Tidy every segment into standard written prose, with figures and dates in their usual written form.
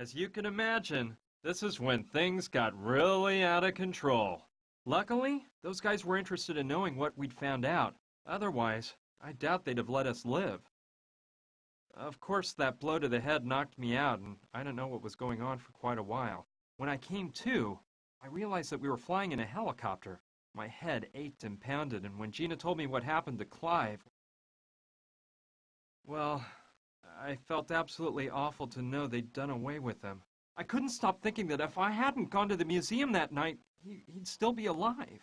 As you can imagine, this is when things got really out of control. Luckily, those guys were interested in knowing what we'd found out. Otherwise, I doubt they'd have let us live. Of course, that blow to the head knocked me out, and I didn't know what was going on for quite a while. When I came to, I realized that we were flying in a helicopter. My head ached and pounded, and when Gina told me what happened to Clive, well, I felt absolutely awful to know they'd done away with him. I couldn't stop thinking that if I hadn't gone to the museum that night, he'd still be alive.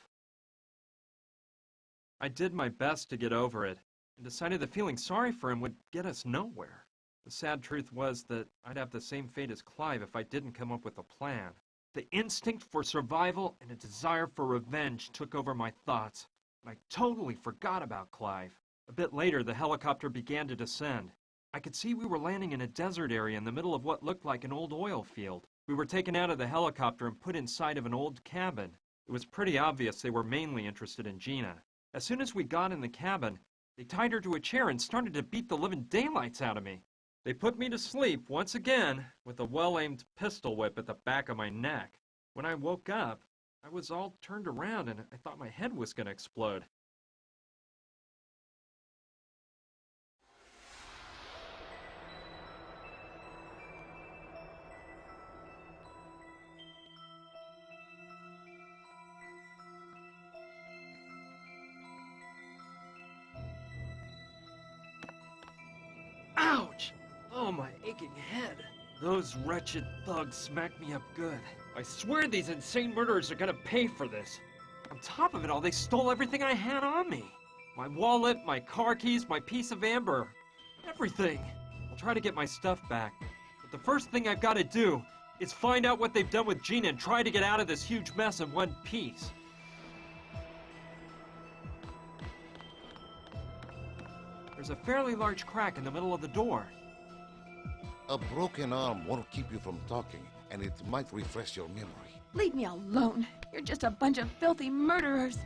I did my best to get over it, and decided that feeling sorry for him would get us nowhere. The sad truth was that I'd have the same fate as Clive if I didn't come up with a plan. The instinct for survival and a desire for revenge took over my thoughts, and I totally forgot about Clive. A bit later, the helicopter began to descend. I could see we were landing in a desert area in the middle of what looked like an old oil field. We were taken out of the helicopter and put inside of an old cabin. It was pretty obvious they were mainly interested in Gina. As soon as we got in the cabin, they tied her to a chair and started to beat the living daylights out of me. They put me to sleep once again with a well-aimed pistol whip at the back of my neck. When I woke up, I was all turned around and I thought my head was going to explode. Ouch! Oh, my aching head. Those wretched thugs smacked me up good. I swear these insane murderers are gonna pay for this. On top of it all, they stole everything I had on me. My wallet, my car keys, my piece of amber. Everything. I'll try to get my stuff back. But the first thing I've got to do is find out what they've done with Gina and try to get out of this huge mess in one piece. There's a fairly large crack in the middle of the door. A broken arm won't keep you from talking, and it might refresh your memory. Leave me alone. You're just a bunch of filthy murderers.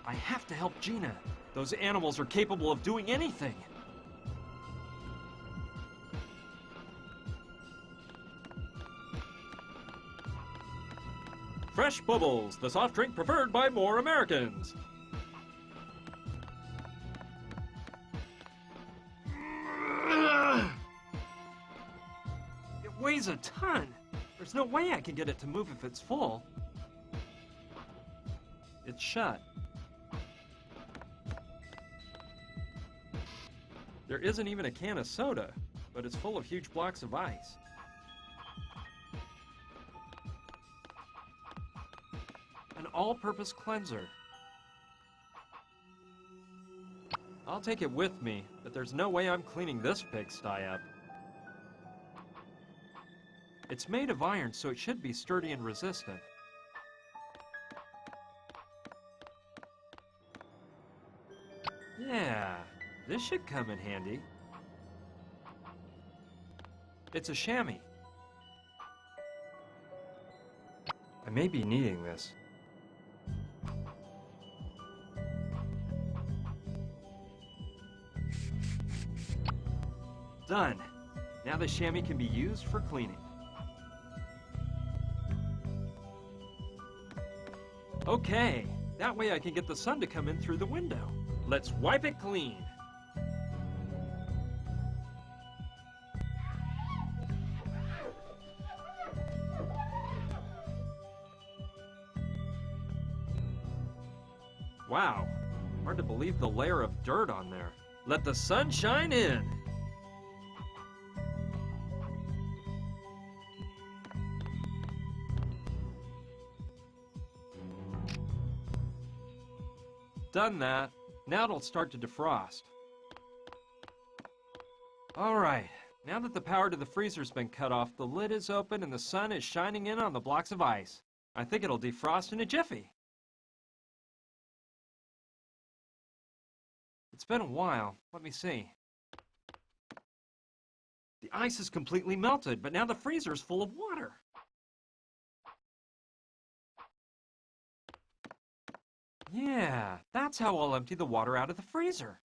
I have to help Gina. Those animals are capable of doing anything. Fresh Bubbles, the soft drink preferred by more Americans. It weighs a ton. There's no way I can get it to move if it's full. It's shut. There isn't even a can of soda, but it's full of huge blocks of ice. An all-purpose cleanser. I'll take it with me, but there's no way I'm cleaning this pigsty up. It's made of iron, so it should be sturdy and resistant. Yeah, this should come in handy. It's a chamois. I may be needing this. Done. Now the chamois can be used for cleaning. Okay, that way I can get the sun to come in through the window. Let's wipe it clean. Wow, hard to believe the layer of dirt on there. Let the sun shine in. Done that. Now it'll start to defrost. Alright, now that the power to the freezer's been cut off, the lid is open and the sun is shining in on the blocks of ice. I think it'll defrost in a jiffy. It's been a while. Let me see. The ice is completely melted, but now the freezer's full of water. Yeah, that's how I'll empty the water out of the freezer.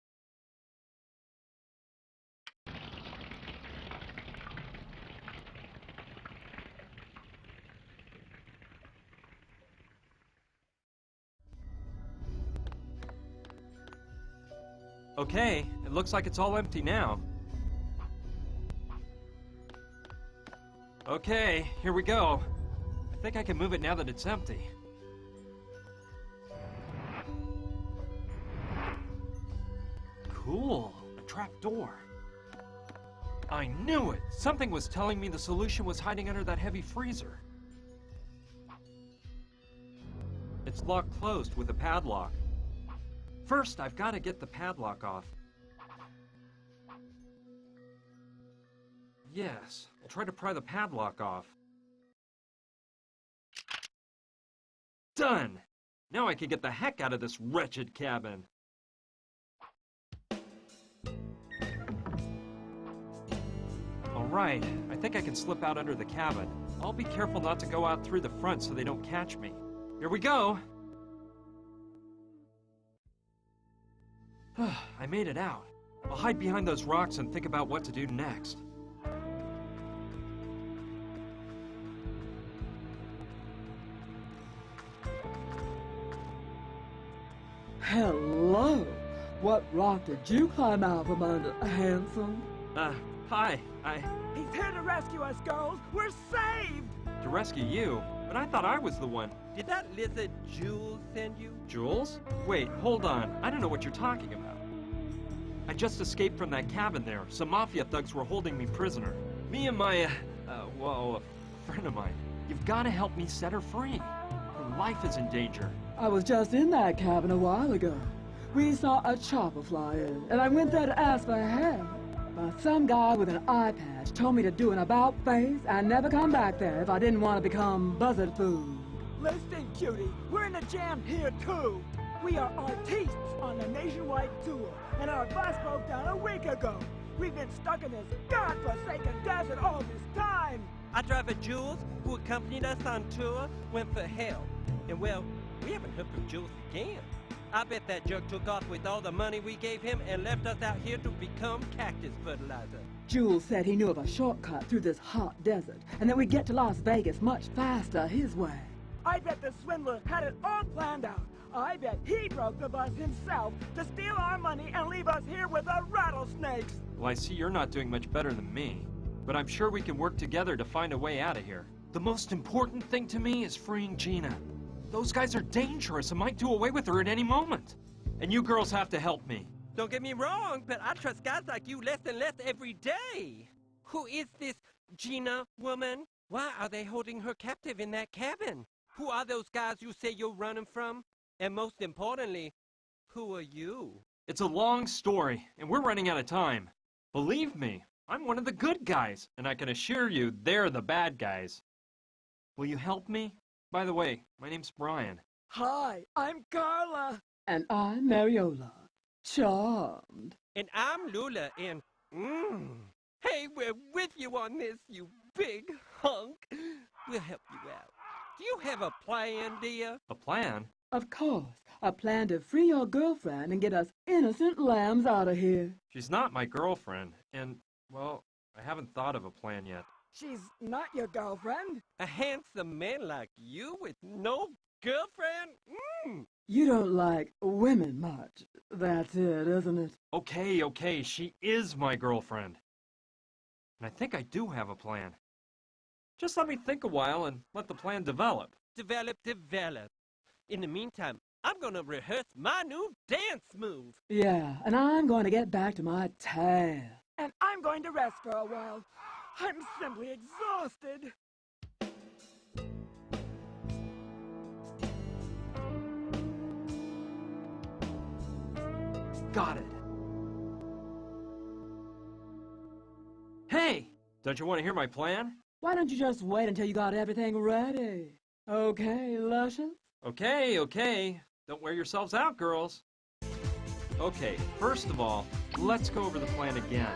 Okay, it looks like it's all empty now. Okay, here we go. I think I can move it now that it's empty. Cool, a trap door. I knew it! Something was telling me the solution was hiding under that heavy freezer. It's locked closed with a padlock. First, I've got to get the padlock off. Yes, I'll try to pry the padlock off. Done! Now I can get the heck out of this wretched cabin. Alright, I think I can slip out under the cabin. I'll be careful not to go out through the front so they don't catch me. Here we go! I made it out. I'll hide behind those rocks and think about what to do next. Hello. What rock did you climb out from under, handsome? Hi. He's here to rescue us, girls! We're saved! To rescue you? But I thought I was the one. Did that lizard Jules send you? Jules? Wait, hold on. I don't know what you're talking about. I just escaped from that cabin there. Some Mafia thugs were holding me prisoner. Me and my, a friend of mine. You've got to help me set her free. Her life is in danger. I was just in that cabin a while ago. We saw a chopper fly in, and I went there to ask for help. But some guy with an eye patch told me to do an about-face and never come back there if I didn't want to become buzzard food. Listen, cutie, we're in a jam here, too. We are artistes on a nationwide tour, and our bus broke down a week ago. We've been stuck in this godforsaken desert all this time. Our driver Jules, who accompanied us on tour, went for help. And well, we haven't heard from Jules again. I bet that jerk took off with all the money we gave him and left us out here to become cactus fertilizer. Jules said he knew of a shortcut through this hot desert, and that we'd get to Las Vegas much faster his way. I bet the swindler had it all planned out. I bet he broke the bus himself to steal our money and leave us here with the rattlesnakes. Well, I see you're not doing much better than me. But I'm sure we can work together to find a way out of here. The most important thing to me is freeing Gina. Those guys are dangerous and might do away with her at any moment. And you girls have to help me. Don't get me wrong, but I trust guys like you less and less every day. Who is this Gina woman? Why are they holding her captive in that cabin? Who are those guys you say you're running from? And most importantly, who are you? It's a long story, and we're running out of time. Believe me, I'm one of the good guys, and I can assure you they're the bad guys. Will you help me? By the way, my name's Brian. Hi, I'm Carla. And I'm Mariola. Charmed. And I'm Lula, and hey, we're with you on this, you big hunk. We'll help you out. Do you have a plan, dear? A plan? Of course, a plan to free your girlfriend and get us innocent lambs out of here. She's not my girlfriend, and, well, I haven't thought of a plan yet. She's not your girlfriend. A handsome man like you with no girlfriend? You don't like women much. That's it, isn't it? Okay, she is my girlfriend. And I think I do have a plan. Just let me think a while and let the plan develop. Develop. In the meantime, I'm gonna rehearse my new dance move. Yeah, and I'm going to get back to my tan. And I'm going to rest for a while. I'm simply exhausted. Got it. Hey, don't you want to hear my plan? Why don't you just wait until you got everything ready? Okay, Luscious? Okay. Don't wear yourselves out, girls. Okay, first of all, let's go over the plan again.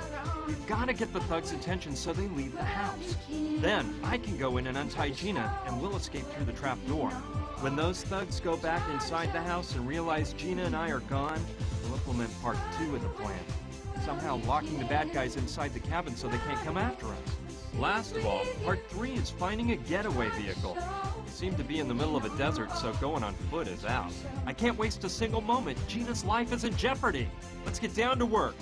We've got to get the thugs' attention so they leave the house. Then, I can go in and untie Gina, and we'll escape through the trap door. When those thugs go back inside the house and realize Gina and I are gone, we'll implement part 2 of the plan. Somehow locking the bad guys inside the cabin so they can't come after us. Last of all, part 3 is finding a getaway vehicle. We seem to be in the middle of a desert, so going on foot is out. I can't waste a single moment. Gina's life is in jeopardy. Let's get down to work.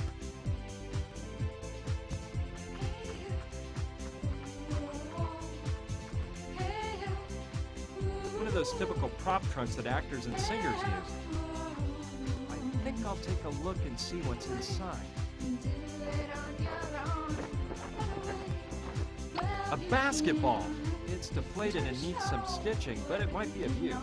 One of those typical prop trunks that actors and singers use. I think I'll take a look and see what's inside. A basketball. It's deflated and needs some stitching, but it might be of use.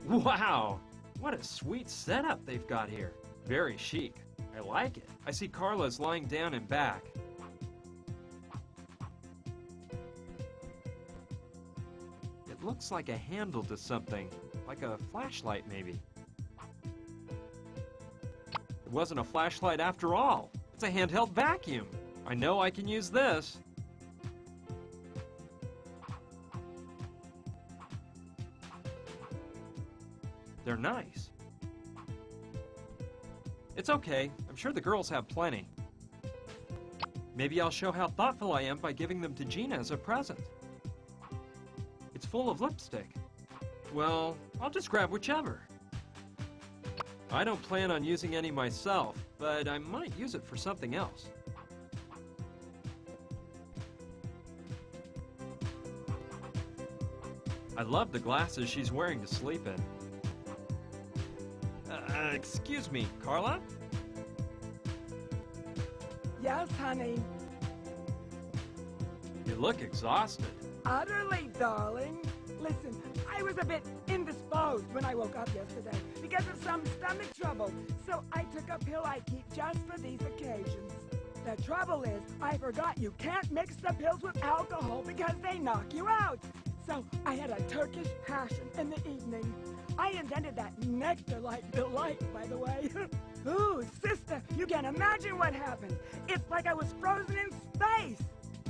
Wow! What a sweet setup they've got here. Very chic. I like it. I see Carla's lying down and back. It looks like a handle to something, like a flashlight maybe. It wasn't a flashlight after all. It's a handheld vacuum. I know I can use this. They're nice. It's okay. I'm sure the girls have plenty. Maybe I'll show how thoughtful I am by giving them to Gina as a present. It's full of lipstick. Well, I'll just grab whichever. I don't plan on using any myself, but I might use it for something else. I love the glasses she's wearing to sleep in. Excuse me, Carla? Yes, honey. You look exhausted. Utterly, darling. Listen, I was a bit indisposed when I woke up yesterday because of some stomach trouble, so I took a pill I keep just for these occasions. The trouble is, I forgot you can't mix the pills with alcohol because they knock you out. So I had a Turkish passion in the evening. I invented that nectar-like delight, by the way. Ooh, sister, you can imagine what happened. It's like I was frozen in space.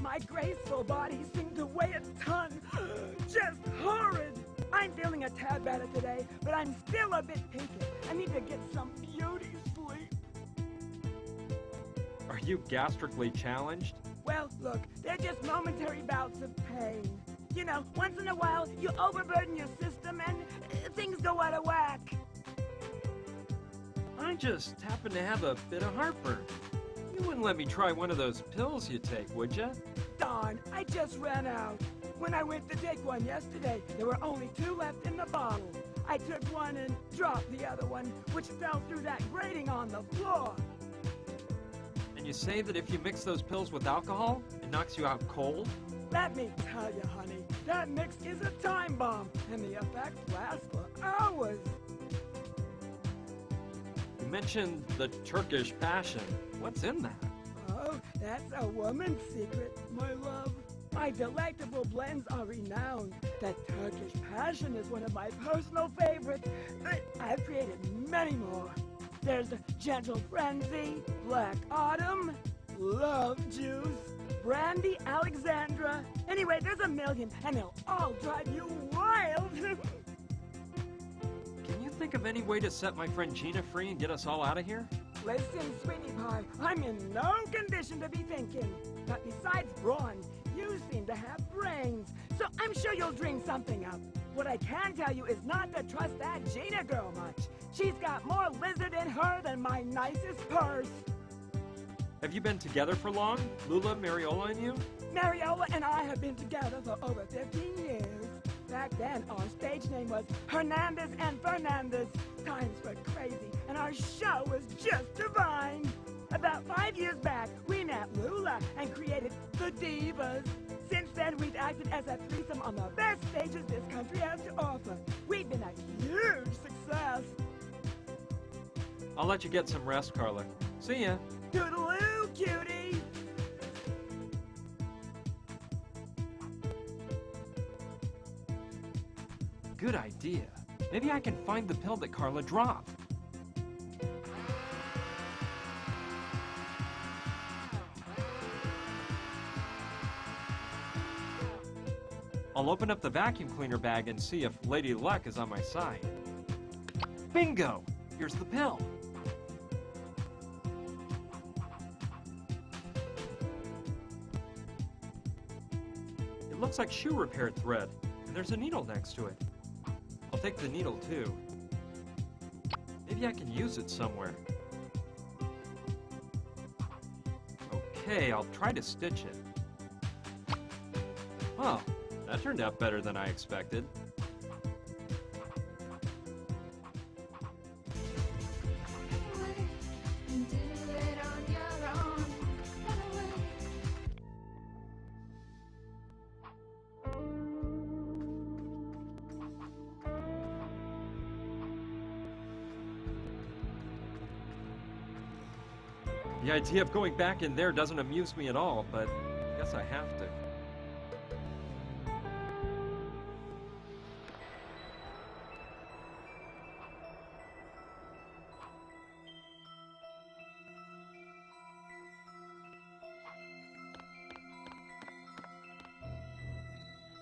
My graceful body seemed to weigh a ton. Just horrid. I'm feeling a tad better today, but I'm still a bit pinky. I need to get some beauty sleep. Are you gastrically challenged? Well, look, they're just momentary bouts of pain. You know, once in a while, you overburden your system and things go out of whack. I just happen to have a bit of heartburn. You wouldn't let me try one of those pills you take, would you? Darn, I just ran out. When I went to take one yesterday, there were only 2 left in the bottle. I took one and dropped the other one, which fell through that grating on the floor. And you say that if you mix those pills with alcohol, it knocks you out cold? Let me tell you, honey, that mix is a time bomb, and the effect lasts for hours. You mentioned the Turkish passion. What's in that? Oh, that's a woman's secret, my love. My delectable blends are renowned. The Turkish passion is one of my personal favorites, but I've created many more. There's the Gentle Frenzy, Black Autumn, Love Juice, Brandy Alexandra. Anyway, there's a million, and they'll all drive you wild. Can you think of any way to set my friend Gina free and get us all out of here? Listen, sweetie pie, I'm in no condition to be thinking. But besides brawn, you seem to have brains, so I'm sure you'll dream something up. What I can tell you is not to trust that Gina girl much. She's got more lizard in her than my nicest purse. Have you been together for long? Lula, Mariola, and you? Mariola and I have been together for over 15 years. Back then, our stage name was Hernandez and Fernandez. Times were crazy, and our show was just divine. About 5 years back, we met Lula and created the Divas. Since then, we've acted as a threesome on the best stages this country has to offer. We've been a huge success. I'll let you get some rest, Carla. See ya. Toodaloo, cutie! Good idea. Maybe I can find the pill that Carla dropped. I'll open up the vacuum cleaner bag and see if Lady Luck is on my side. Bingo! Here's the pill. It looks like shoe repair thread, and there's a needle next to it. I'll take the needle, too. Maybe I can use it somewhere. Okay, I'll try to stitch it. Well, that turned out better than I expected. The idea of going back in there doesn't amuse me at all, but I guess I have to.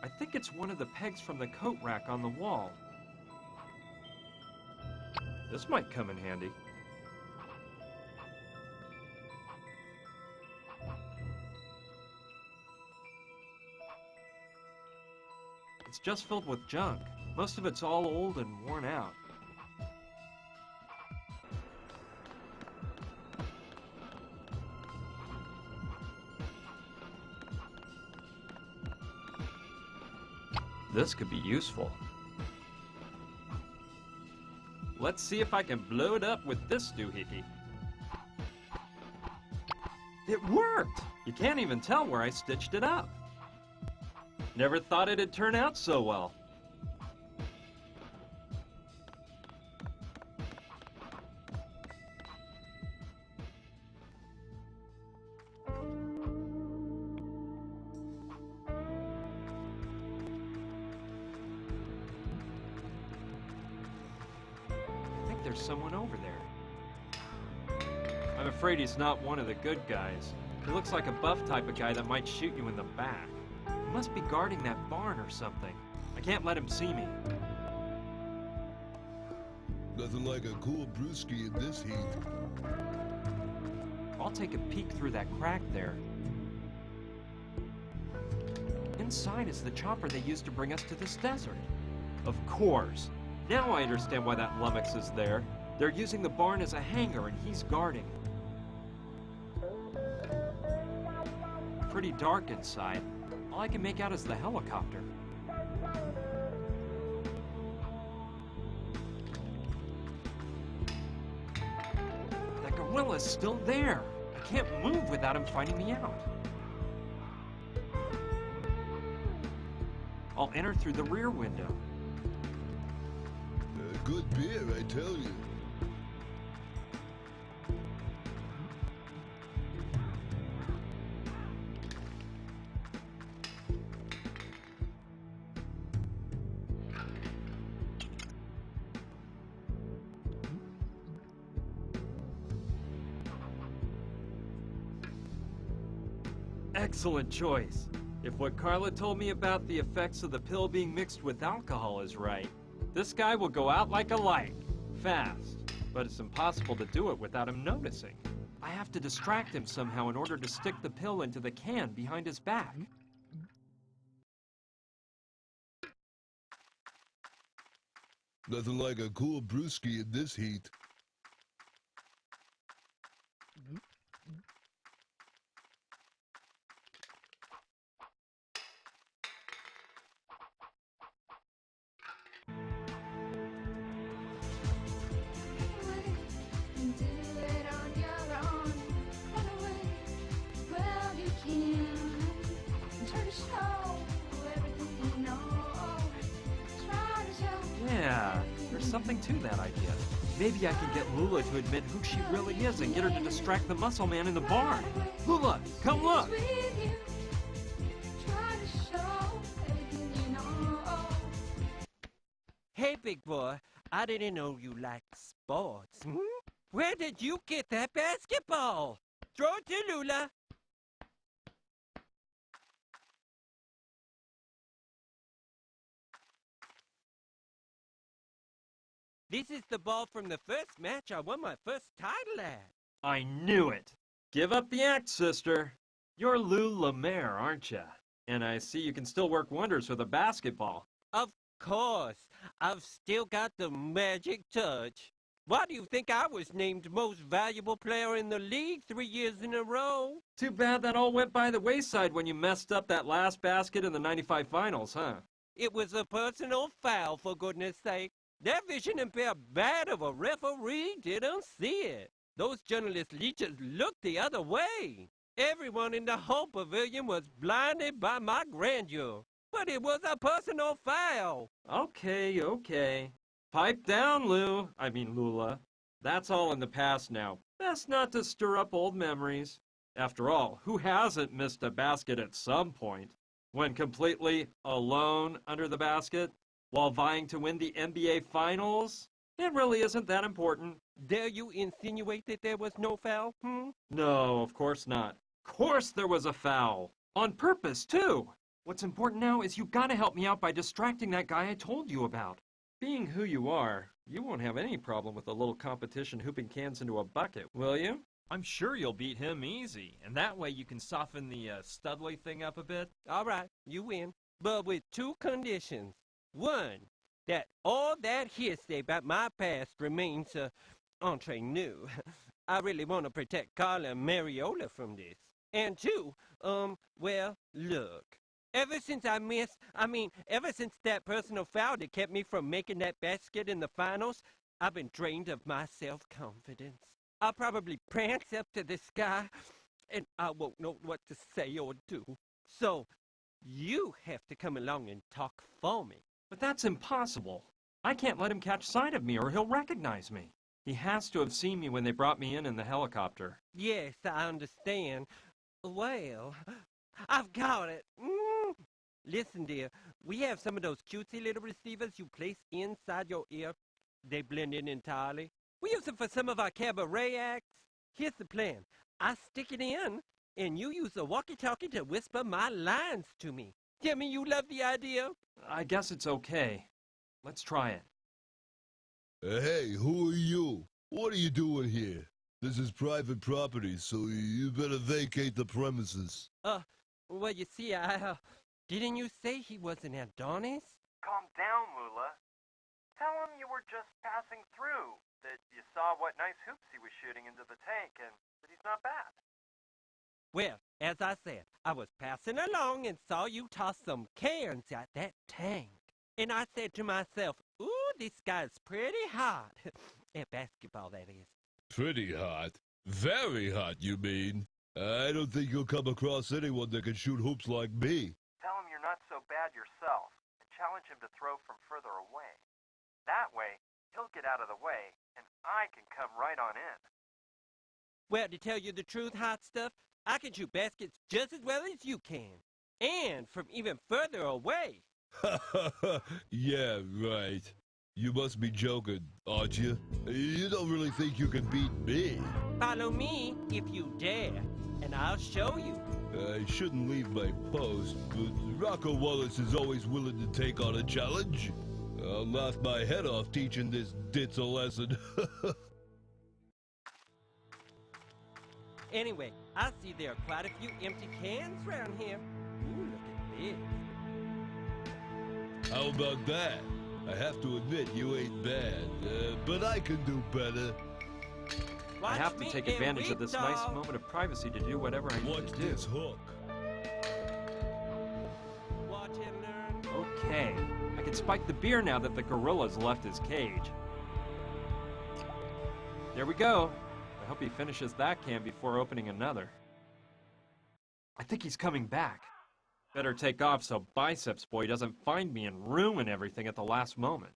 I think it's one of the pegs from the coat rack on the wall. This might come in handy. It's just filled with junk. Most of it's all old and worn out. This could be useful. Let's see if I can blow it up with this doohickey. It worked! You can't even tell where I stitched it up. Never thought it'd turn out so well. I think there's someone over there. I'm afraid he's not one of the good guys. He looks like a buff type of guy that might shoot you in the back. He must be guarding that barn or something. I can't let him see me. Nothing like a cool brewski in this heat. I'll take a peek through that crack there. Inside is the chopper they used to bring us to this desert. Of course. Now I understand why that lummox is there. They're using the barn as a hangar and he's guarding. Pretty dark inside. All I can make out is the helicopter. That gorilla's still there. I can't move without him finding me out. I'll enter through the rear window. Good beer, I tell you. Excellent choice. If what Carla told me about the effects of the pill being mixed with alcohol is right, this guy will go out like a light, fast. But it's impossible to do it without him noticing. I have to distract him somehow in order to stick the pill into the can behind his back. Nothing like a cool brewski in this heat. Yeah, there's something to that idea. Maybe I can get Lula to admit who she really is and get her to distract the muscle man in the barn. Lula, come look! Hey, big boy, I didn't know you liked sports. Hmm? Where did you get that basketball? Throw it to Lula. This is the ball from the first match I won my first title at. I knew it! Give up the act, sister. You're Lou Lemaire, aren't ya? And I see you can still work wonders with a basketball. Of course. I've still got the magic touch. Why do you think I was named most valuable player in the league 3 years in a row? Too bad that all went by the wayside when you messed up that last basket in the 95 finals, huh? It was a personal foul, for goodness sake. That vision impaired bat of a referee didn't see it. Those journalist leeches looked the other way. Everyone in the whole pavilion was blinded by my grandeur. But it was a personal foul. Okay. Pipe down, Lula. That's all in the past now. Best not to stir up old memories. After all, who hasn't missed a basket at some point? When completely alone under the basket, while vying to win the NBA Finals? It really isn't that important. Dare you insinuate that there was no foul, No, of course not. Of course there was a foul. On purpose, too. What's important now is you gotta help me out by distracting that guy I told you about. Being who you are, you won't have any problem with a little competition hooping cans into a bucket, will you? I'm sure you'll beat him easy, and that way you can soften the Studley thing up a bit. All right, you win. But with two conditions. One, that all that hearsay about my past remains entre nous. I really want to protect Carla and Mariola from this. And two, well, look. Ever since that personal foul that kept me from making that basket in the finals, I've been drained of my self-confidence. I'll probably prance up to this guy, and I won't know what to say or do. So, you have to come along and talk for me. But that's impossible. I can't let him catch sight of me or he'll recognize me. He has to have seen me when they brought me in the helicopter. Yes, I understand. Well, I've got it. Listen, dear, we have some of those cutesy little receivers you place inside your ear. They blend in entirely. We use them for some of our cabaret acts. Here's the plan. I stick it in, and you use the walkie-talkie to whisper my lines to me. Tell me you love the idea? I guess it's okay. Let's try it. Hey, who are you? What are you doing here? This is private property, so you better vacate the premises. Well, you see, didn't you say he was an Adonis? Calm down, Lula. Tell him you were just passing through, that you saw what nice hoops he was shooting into the tank, and that he's not bad. Well, as I said, I was passing along and saw you toss some cans at that tank. And I said to myself, ooh, this guy's pretty hot. At basketball, that is. Pretty hot? Very hot, you mean? I don't think you'll come across anyone that can shoot hoops like me. Tell him you're not so bad yourself, and challenge him to throw from further away. That way, he'll get out of the way, and I can come right on in. Well, to tell you the truth, hot stuff, I can shoot baskets just as well as you can. And from even further away. Yeah, right. You must be joking, aren't you? You don't really think you can beat me? Follow me if you dare, and I'll show you. I shouldn't leave my post, but Rocco Wallace is always willing to take on a challenge. I'll laugh my head off teaching this ditz a lesson. Anyway, I see there are quite a few empty cans around here. Ooh, look at this. How about that? I have to admit, you ain't bad, but I can do better. I have to take advantage of this nice moment of privacy to do whatever I need Watch to do. this hook. Watch and learn. Okay, I can spike the beer now that the gorilla's left his cage. There we go. I hope he finishes that can before opening another. I think he's coming back. Better take off so Biceps Boy doesn't find me and ruin everything at the last moment.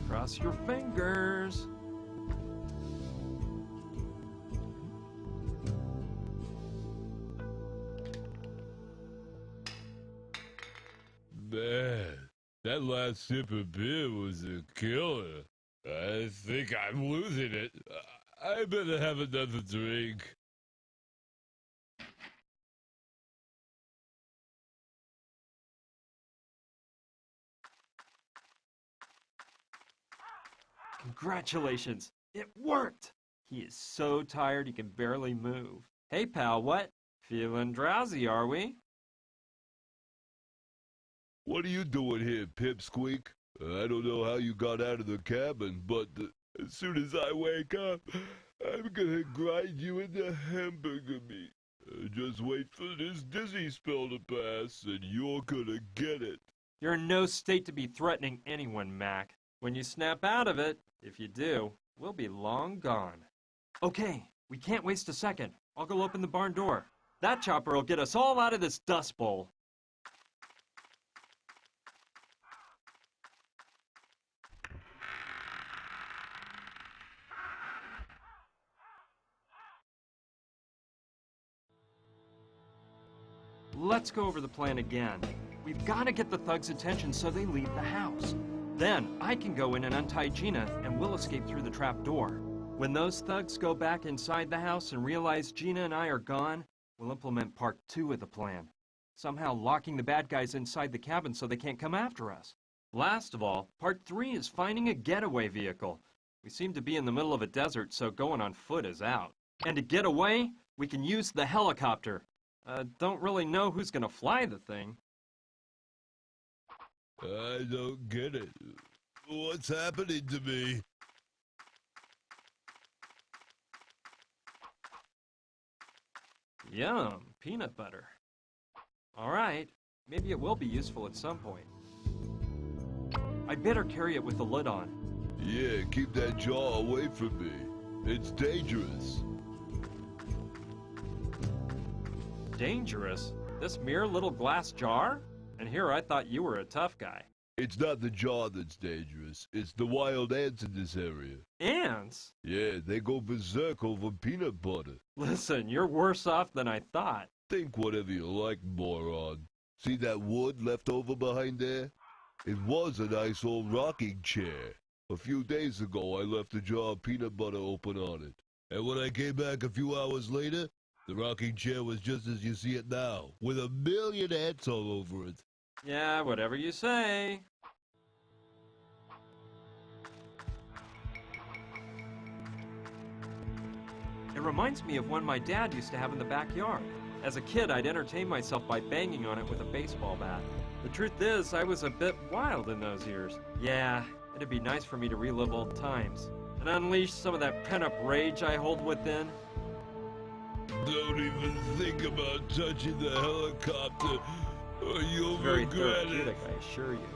Cross your fingers. Man, that last sip of beer was a killer. I think I'm losing it. I better have another drink. Congratulations! It worked! He is so tired he can barely move. Hey, pal, what? Feeling drowsy, are we? What are you doing here, Pipsqueak? I don't know how you got out of the cabin, but as soon as I wake up, I'm gonna grind you into hamburger meat. Just wait for this dizzy spell to pass, and you're gonna get it. You're in no state to be threatening anyone, Mac. When you snap out of it, if you do, we'll be long gone. Okay, we can't waste a second. I'll go open the barn door. That chopper will get us all out of this dust bowl. Let's go over the plan again. We've got to get the thugs' attention so they leave the house. Then I can go in and untie Gina, and we'll escape through the trap door. When those thugs go back inside the house and realize Gina and I are gone, we'll implement part 2 of the plan. Somehow locking the bad guys inside the cabin so they can't come after us. Last of all, part 3 is finding a getaway vehicle. We seem to be in the middle of a desert, so going on foot is out. And to get away, we can use the helicopter. Don't really know who's gonna fly the thing. I don't get it. What's happening to me? Yum, peanut butter. All right, maybe it will be useful at some point. I'd better carry it with the lid on. Yeah, keep that jar away from me. It's dangerous. Dangerous? This mere little glass jar? And here I thought you were a tough guy. It's not the jar that's dangerous. It's the wild ants in this area. Ants? Yeah, they go berserk over peanut butter. Listen, you're worse off than I thought. Think whatever you like, moron. See that wood left over behind there? It was a nice old rocking chair. A few days ago, I left a jar of peanut butter open on it. And when I came back a few hours later, the rocking chair was just as you see it now, with 1,000,000 ants all over it. Yeah, whatever you say. It reminds me of one my dad used to have in the backyard. As a kid, I'd entertain myself by banging on it with a baseball bat. The truth is, I was a bit wild in those years. Yeah, it'd be nice for me to relive old times and unleash some of that pent-up rage I hold within. Don't even think about touching the helicopter, or you'll Very regret therapeutic, it. I assure you.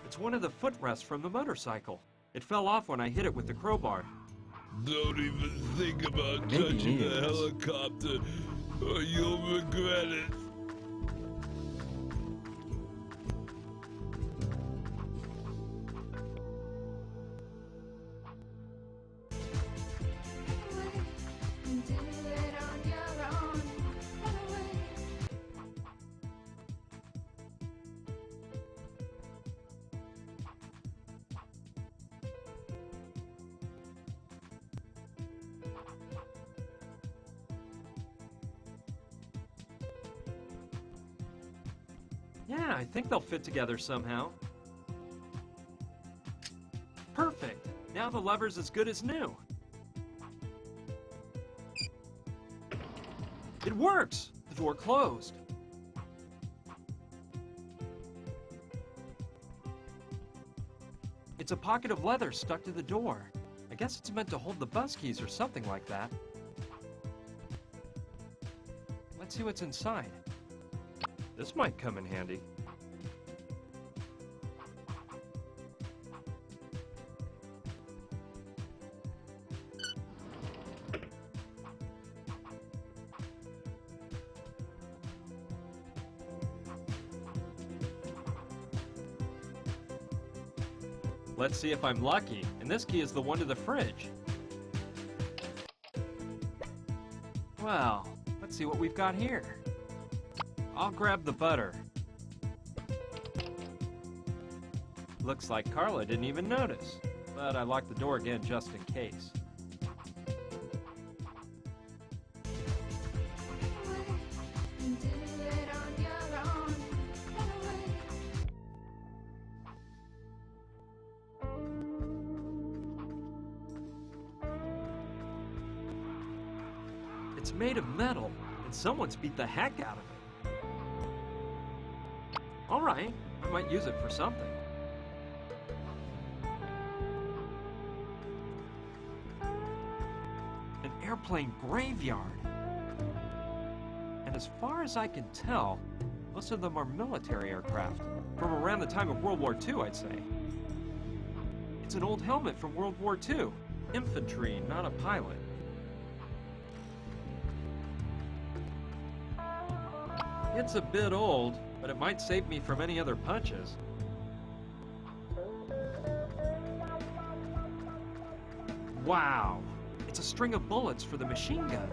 It's one of the footrests from the motorcycle. It fell off when I hit it with the crowbar. Don't even think about Maybe touching the needs. helicopter, or you'll regret it. Yeah, I think they'll fit together somehow. Perfect! Now the lever's as good as new. It works! The door closed. It's a pocket of leather stuck to the door. I guess it's meant to hold the bus keys or something like that. Let's see what's inside. This might come in handy. Let's see if I'm lucky. And this key is the one to the fridge. Well, let's see what we've got here. I'll grab the butter. Looks like Carla didn't even notice, but I locked the door again just in case. It's made of metal, and someone's beat the heck out of it. All right, I might use it for something. An airplane graveyard. And as far as I can tell, most of them are military aircraft, from around the time of World War II, I'd say. It's an old helmet from World War II. Infantry, not a pilot. It's a bit old, but it might save me from any other punches. Wow! It's a string of bullets for the machine gun.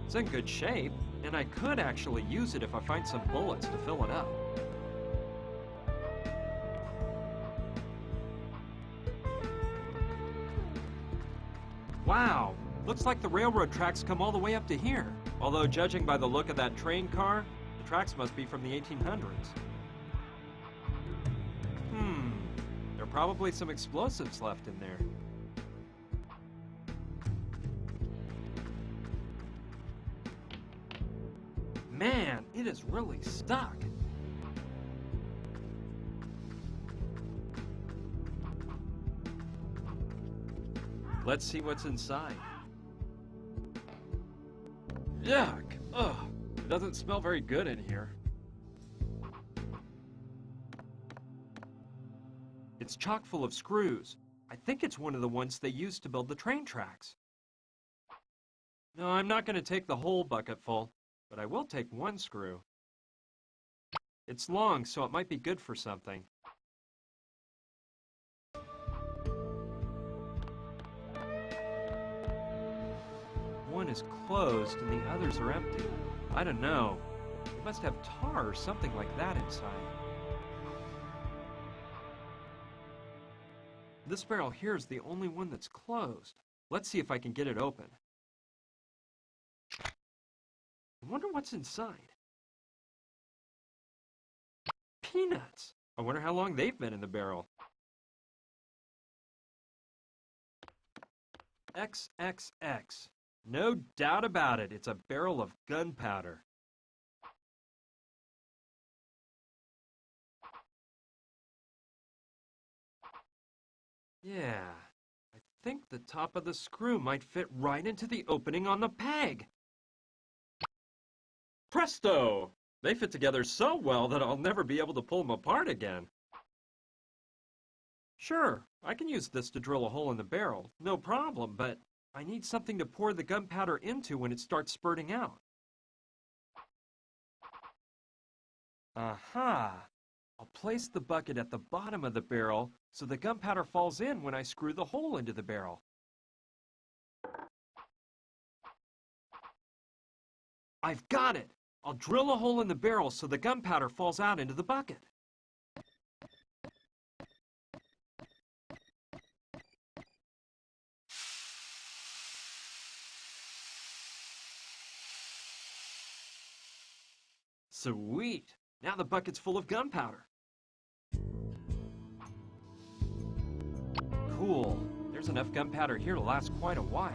It's in good shape, and I could actually use it if I find some bullets to fill it up. Wow! Looks like the railroad tracks come all the way up to here. Although, judging by the look of that train car, the tracks must be from the 1800s. There are probably some explosives left in there. Man, it is really stuck. Let's see what's inside. Yuck! Ugh! It doesn't smell very good in here. It's chock full of screws. I think it's one of the ones they used to build the train tracks. No, I'm not going to take the whole bucket full, but I will take one screw. It's long, so it might be good for something. One is closed and the others are empty. I don't know. It must have tar or something like that inside. This barrel here is the only one that's closed. Let's see if I can get it open. I wonder what's inside. Peanuts! I wonder how long they've been in the barrel. XXX. No doubt about it, it's a barrel of gunpowder. Yeah, I think the top of the screw might fit right into the opening on the peg. Presto! They fit together so well that I'll never be able to pull them apart again. Sure, I can use this to drill a hole in the barrel, no problem, but I need something to pour the gunpowder into when it starts spurting out. Aha! I'll place the bucket at the bottom of the barrel so the gunpowder falls in when I screw the hole into the barrel. I've got it! I'll drill a hole in the barrel so the gunpowder falls out into the bucket. Sweet! Now the bucket's full of gunpowder. Cool. There's enough gunpowder here to last quite a while.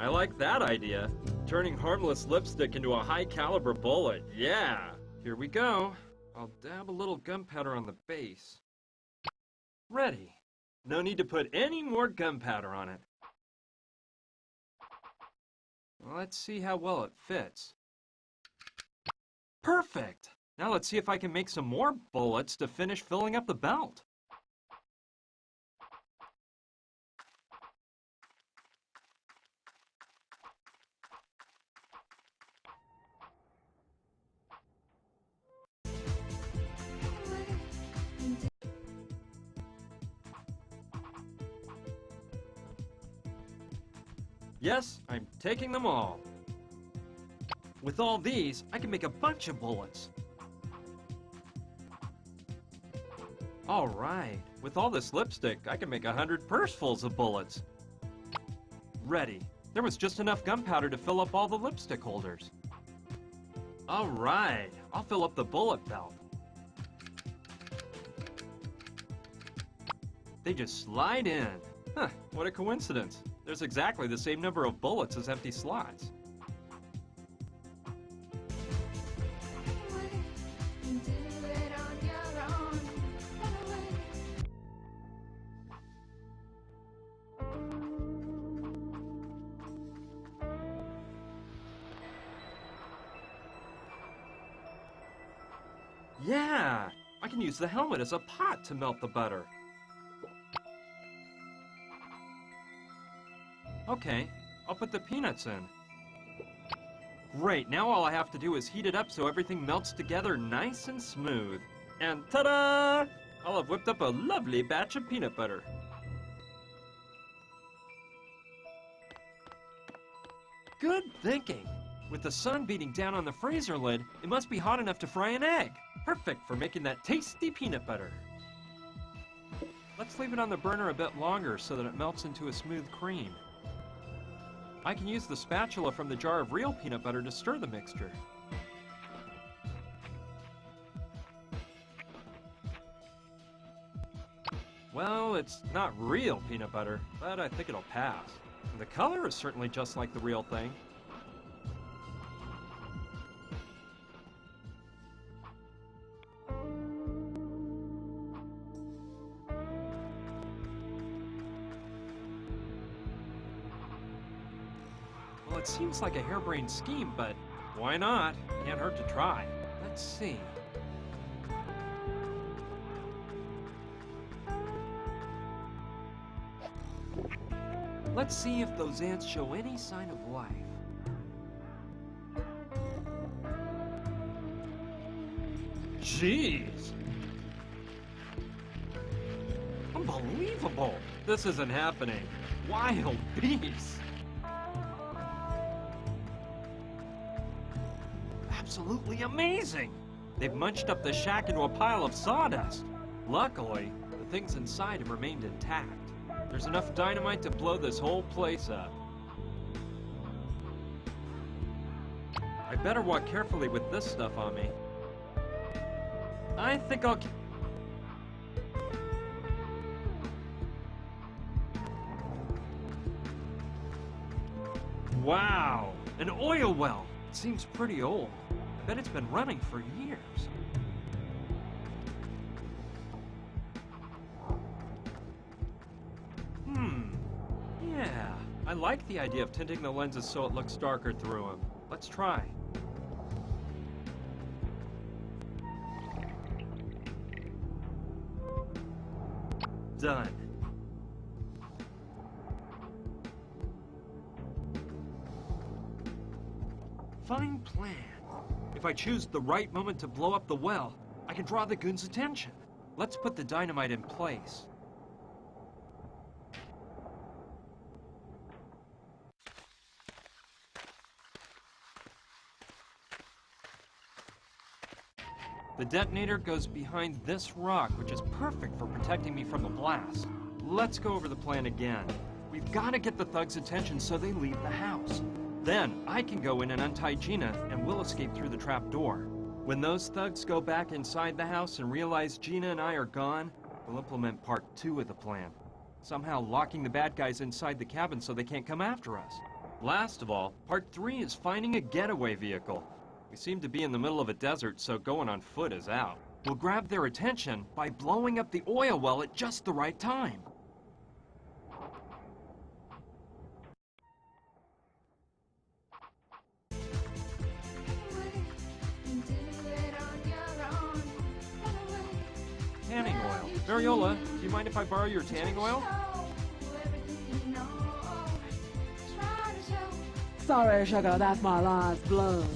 I like that idea. Turning harmless lipstick into a high-caliber bullet. Yeah! Here we go. I'll dab a little gunpowder on the base. Ready. No need to put any more gunpowder on it. Let's see how well it fits. Perfect! Now let's see if I can make some more bullets to finish filling up the belt. Yes, I'm taking them all. With all these, I can make a bunch of bullets. All right, with all this lipstick, I can make 100 pursefuls of bullets. Ready. There was just enough gunpowder to fill up all the lipstick holders. All right, I'll fill up the bullet belt. They just slide in. Huh, what a coincidence. There's exactly the same number of bullets as empty slots. Yeah, I can use the helmet as a pot to melt the butter. Okay, I'll put the peanuts in. Great, now all I have to do is heat it up so everything melts together nice and smooth. And ta-da! I'll have whipped up a lovely batch of peanut butter. Good thinking. With the sun beating down on the freezer lid, it must be hot enough to fry an egg. Perfect for making that tasty peanut butter. Let's leave it on the burner a bit longer so that it melts into a smooth cream. I can use the spatula from the jar of real peanut butter to stir the mixture. Well, it's not real peanut butter, but I think it'll pass. The color is certainly just like the real thing. Well, it seems like a harebrained scheme, but why not? Can't hurt to try. Let's see. Let's see if those ants show any sign of life. Jeez! Unbelievable! This isn't happening. Wild beasts! Absolutely amazing! They've munched up the shack into a pile of sawdust. Luckily, the things inside have remained intact. There's enough dynamite to blow this whole place up. I better walk carefully with this stuff on me. I think I'll... Wow! An oil well! It seems pretty old. I bet it's been running for years. Yeah, I like the idea of tinting the lenses so it looks darker through them. Let's try. Done. Fine plan. If I choose the right moment to blow up the well, I can draw the goons' attention. Let's put the dynamite in place. The detonator goes behind this rock, which is perfect for protecting me from the blast. Let's go over the plan again. We've got to get the thugs' attention so they leave the house. Then I can go in and untie Gina, and we'll escape through the trap door. When those thugs go back inside the house and realize Gina and I are gone, we'll implement part 2 of the plan. Somehow locking the bad guys inside the cabin so they can't come after us. Last of all, part 3 is finding a getaway vehicle. We seem to be in the middle of a desert, so going on foot is out. We'll grab their attention by blowing up the oil well at just the right time. Tanning oil. Mariola, do you mind if I borrow your tanning oil? Sorry, sugar, that's my last blood.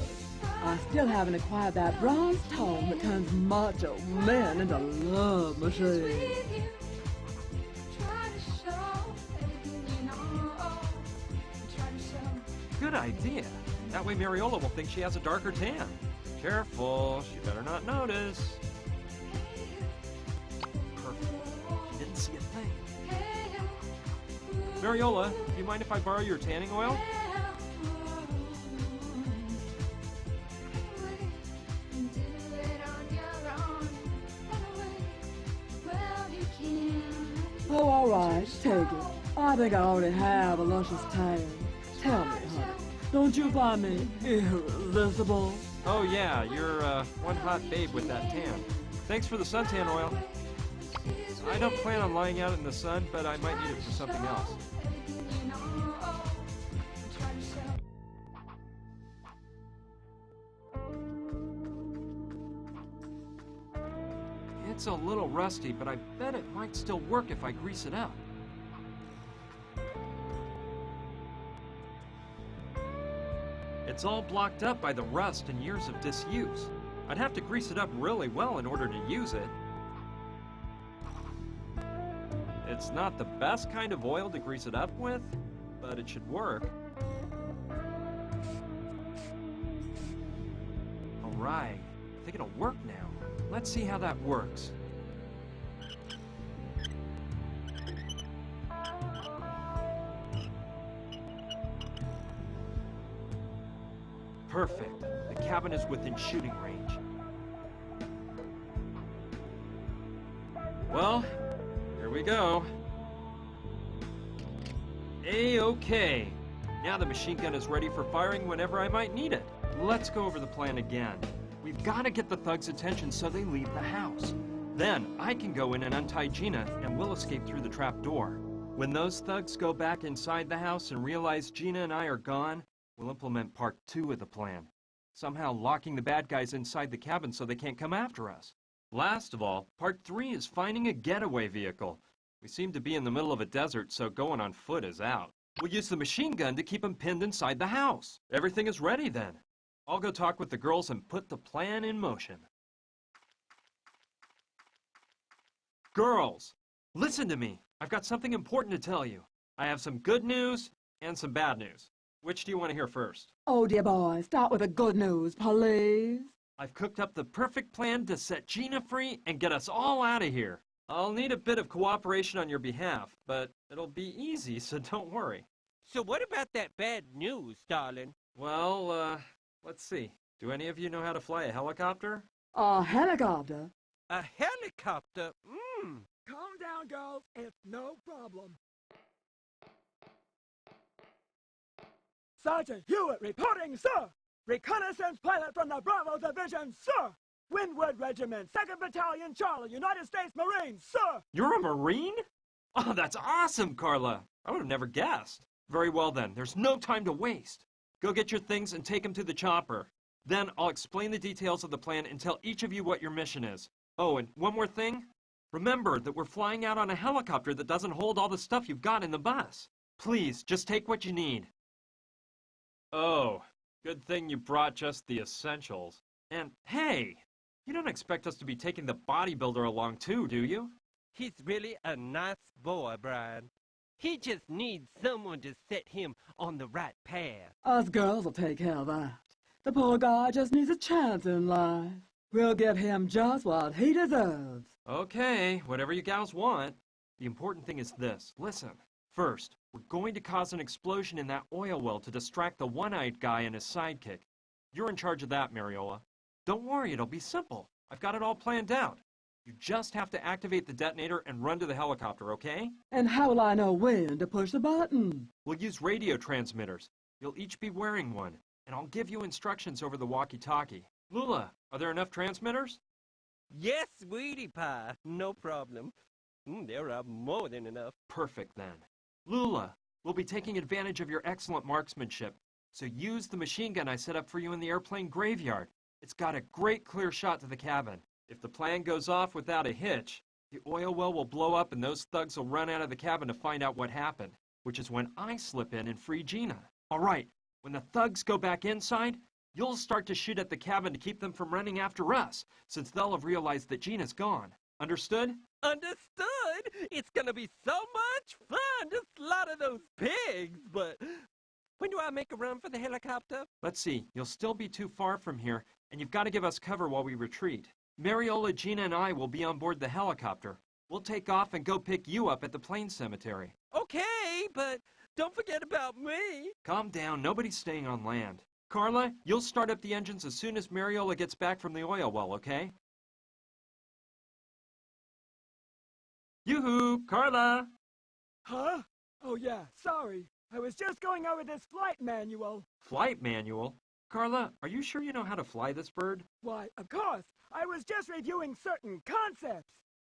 I still haven't acquired that bronze tone that turns macho men into love machines. Good idea. That way Mariola will think she has a darker tan. Careful, she better not notice. Perfect. She didn't see a thing. Mariola, do you mind if I borrow your tanning oil? Oh, all right, take it. I think I already have a luscious tan. Tell me, honey, don't you find me irresistible? Oh yeah, you're one hot babe with that tan. Thanks for the suntan oil. I don't plan on lying out in the sun, but I might need it for something else. It's a little rusty, but I bet it might still work if I grease it up. It's all blocked up by the rust and years of disuse. I'd have to grease it up really well in order to use it. It's not the best kind of oil to grease it up with, but it should work. Alright, I think it'll work now. Let's see how that works. Perfect. The cabin is within shooting range. Well, here we go. A-okay. Now the machine gun is ready for firing whenever I might need it. Let's go over the plan again. We've got to get the thugs' attention so they leave the house. Then I can go in and untie Gina and we'll escape through the trap door. When those thugs go back inside the house and realize Gina and I are gone, we'll implement part 2 of the plan. Somehow locking the bad guys inside the cabin so they can't come after us. Last of all, part 3 is finding a getaway vehicle. We seem to be in the middle of a desert, so going on foot is out. We'll use the machine gun to keep them pinned inside the house. Everything is ready then. I'll go talk with the girls and put the plan in motion. Girls, listen to me. I've got something important to tell you. I have some good news and some bad news. Which do you want to hear first? Oh, dear boy, start with the good news, please. I've cooked up the perfect plan to set Gina free and get us all out of here. I'll need a bit of cooperation on your behalf, but it'll be easy, so don't worry. So what about that bad news, darling? Well, let's see. Do any of you know how to fly a helicopter? A helicopter? A helicopter? Calm down, girls. It's no problem. Sergeant Hewitt reporting, sir. Reconnaissance pilot from the Bravo Division, sir. Windward Regiment, 2nd Battalion, Charlie, United States Marines, sir. You're a Marine? Oh, that's awesome, Carla. I would have never guessed. Very well then, there's no time to waste. Go get your things and take them to the chopper. Then I'll explain the details of the plan and tell each of you what your mission is. Oh, and one more thing. Remember that we're flying out on a helicopter that doesn't hold all the stuff you've got in the bus. Please, just take what you need. Oh, good thing you brought just the essentials. And hey, you don't expect us to be taking the bodybuilder along too, do you? He's really a nice boy, Brian. He just needs someone to set him on the right path. Us girls will take care of that. The poor guy just needs a chance in life. We'll give him just what he deserves. Okay, whatever you gals want. The important thing is this. Listen. First, we're going to cause an explosion in that oil well to distract the one-eyed guy and his sidekick. You're in charge of that, Mariola. Don't worry, it'll be simple. I've got it all planned out. You just have to activate the detonator and run to the helicopter, okay? And how will I know when to push the button? We'll use radio transmitters. You'll each be wearing one, and I'll give you instructions over the walkie-talkie. Lula, are there enough transmitters? Yes, sweetie pie. No problem. There are more than enough. Perfect, then. Lula, we'll be taking advantage of your excellent marksmanship, so use the machine gun I set up for you in the airplane graveyard. It's got a great clear shot to the cabin. If the plan goes off without a hitch, the oil well will blow up and those thugs will run out of the cabin to find out what happened, which is when I slip in and free Gina. All right, when the thugs go back inside, you'll start to shoot at the cabin to keep them from running after us, since they'll have realized that Gina's gone. Understood? Understood! It's gonna be so much fun to slaughter those pigs, but when do I make a run for the helicopter? Let's see, you'll still be too far from here, and you've got to give us cover while we retreat. Mariola, Gina, and I will be on board the helicopter. We'll take off and go pick you up at the plane cemetery. Okay, but don't forget about me. Calm down, nobody's staying on land. Carla, you'll start up the engines as soon as Mariola gets back from the oil well, okay? Yoo-hoo, Carla! Huh? Oh, Yeah, sorry. I was just going over this flight manual. Flight manual? Carla, are you sure you know how to fly this bird? Why, of course. I was just reviewing certain concepts.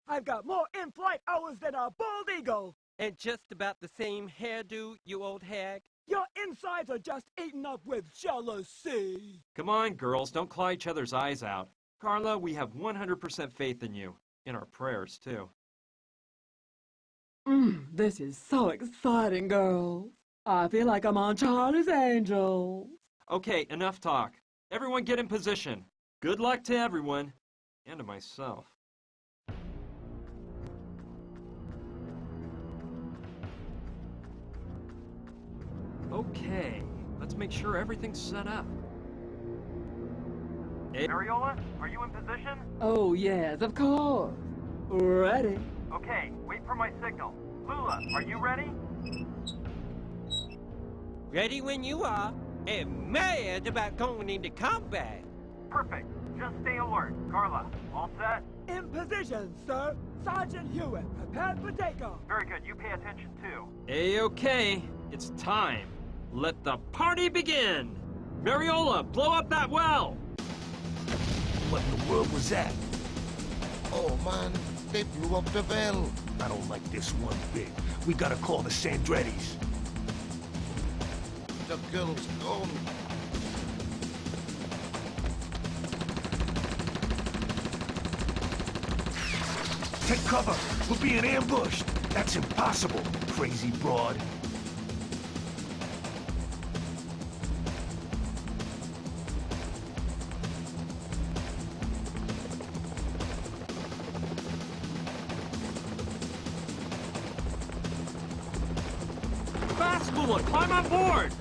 I've got more in-flight hours than a bald eagle. And just about the same hairdo, you old hag? Your insides are just eaten up with jealousy. Come on, girls, don't claw each other's eyes out. Carla, we have 100% faith in you. In our prayers, too. This is so exciting, girls. I feel like I'm on Charlie's Angels. Okay, enough talk. Everyone get in position. Good luck to everyone. And to myself. Okay, let's make sure everything's set up. Hey, Mariola, are you in position? Oh, yes, of course. Ready? Okay, wait for my signal. Lula, are you ready? Ready when you are, and mad about going into combat. Perfect. Just stay alert. Carla, all set? In position, sir. Sergeant Hewitt, prepared for takeoff. Very good. You pay attention, too. A-okay. It's time. Let the party begin! Mariola, blow up that well! What in the world was that? Oh, man, they blew up the well. I don't like this one bit. We gotta call the Sandrettis. The girl's gone. Take cover! We're being ambushed! That's impossible, crazy broad. Basco, climb on board!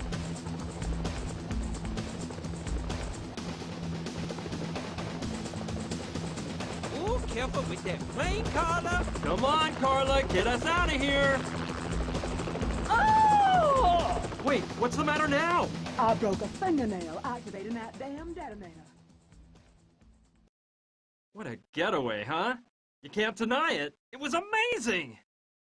Ooh, careful with that plane, Carla. Come on, Carla, get us out of here! Oh! Wait, what's the matter now? I broke a fingernail activating that damn detonator. What a getaway, huh? You can't deny it. It was amazing!